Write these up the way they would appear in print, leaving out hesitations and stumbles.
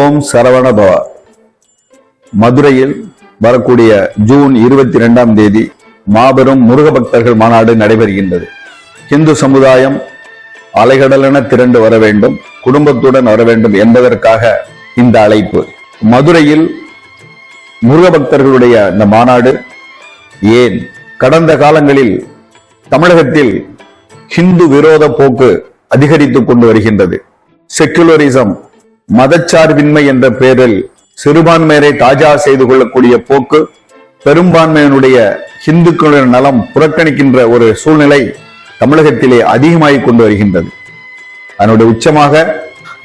ஓம் சரவணபவ. மதுரையில் வரக்கூடிய ஜூன் 22ஆம் தேதி மாபெரும் முருக பக்தர்கள் மாநாடு நடைபெறுகின்றது. இந்து சமுதாயம் அலைகடலென திரண்டு வர வேண்டும், குடும்பத்துடன் வர வேண்டும் என்பதற்காக இந்த அழைப்பு. மதுரையில் முருக பக்தர்களுடைய இந்த மாநாடு ஏன் கடந்த காலங்களில் தமிழகத்தில் ஹிந்து விரோத போக்கு அதிகரித்துக் கொண்டு வருகின்றது. செக்குலரிசம், மதச்சார்பின்மை என்ற பெயரில் சிறுபான்மையரை தாஜா செய்து கொள்ளக்கூடிய போக்கு, பெரும்பான்மையினுடைய ஹிந்துக்களின் நலம் புறக்கணிக்கின்ற ஒரு சூழ்நிலை தமிழகத்திலே அதிகமாகிக் கொண்டு வருகின்றது. அதனுடைய உச்சமாக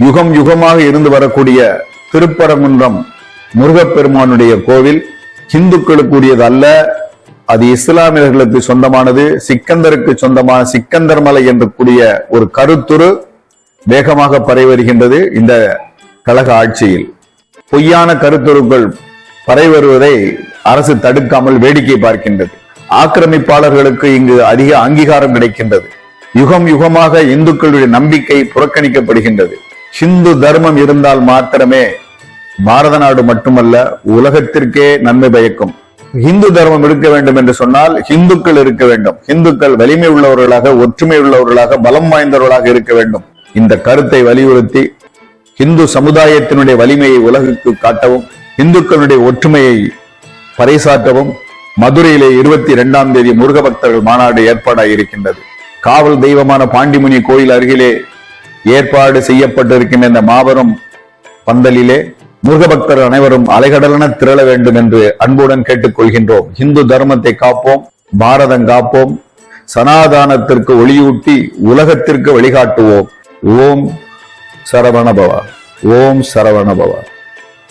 யுகம் யுகமாக இருந்து வரக்கூடிய திருப்பரங்குன்றம் முருகப்பெருமானுடைய கோவில் ஹிந்துக்களுக்குரியது அல்ல, அது இஸ்லாமியர்களுக்கு சொந்தமானது, சிக்கந்தருக்கு சொந்தமான சிக்கந்தர் மலை என்று கூடிய ஒரு கருத்துரு வேகமாக பரவி வருகின்றது. இந்த கழக ஆட்சியில் பொய்யான கருத்துருக்கள் பரவி வருவதை அரசு தடுக்காமல் வேடிக்கை பார்க்கின்றது. ஆக்கிரமிப்பாளர்களுக்கு இங்கு அதிக அங்கீகாரம் கிடைக்கின்றது. யுகம் யுகமாக இந்துக்களுடைய நம்பிக்கை புறக்கணிக்கப்படுகின்றது. ஹிந்து தர்மம் இருந்தால் மாத்திரமே பாரத நாடு மட்டுமல்ல உலகத்திற்கே நன்மை பயக்கும். இந்து தர்மம் இருக்க வேண்டும் என்று சொன்னால் இந்துக்கள் இருக்க வேண்டும். இந்துக்கள் வலிமை உள்ளவர்களாக, ஒற்றுமை உள்ளவர்களாக, பலம் வாய்ந்தவர்களாக இருக்க வேண்டும். இந்த கருத்தை வலியுறுத்தி இந்து சமுதாயத்தினுடைய வலிமையை உலகுக்கு காட்டவும், இந்துக்களுடைய ஒற்றுமையை பறைசாற்றவும் மதுரையிலே 22ஆம் தேதி முருக பக்தர்கள் மாநாடு ஏற்பாடாக இருக்கின்றது. காவல் தெய்வமான பாண்டிமுனி கோயில் அருகிலே ஏற்பாடு செய்யப்பட்டிருக்கின்ற இந்த மாபெரும் பந்தலிலே முருக பக்தர்கள் அனைவரும் அலைகடலென திரள வேண்டும் என்று அன்புடன் கேட்டுக்கொள்கின்றோம். இந்து தர்மத்தை காப்போம், பாரதம் காப்போம், சனாதானத்திற்கு ஒளியூட்டி உலகத்திற்கு வழிகாட்டுவோம். ஓம் சரவணபவ. ஓம் சரவணபவ.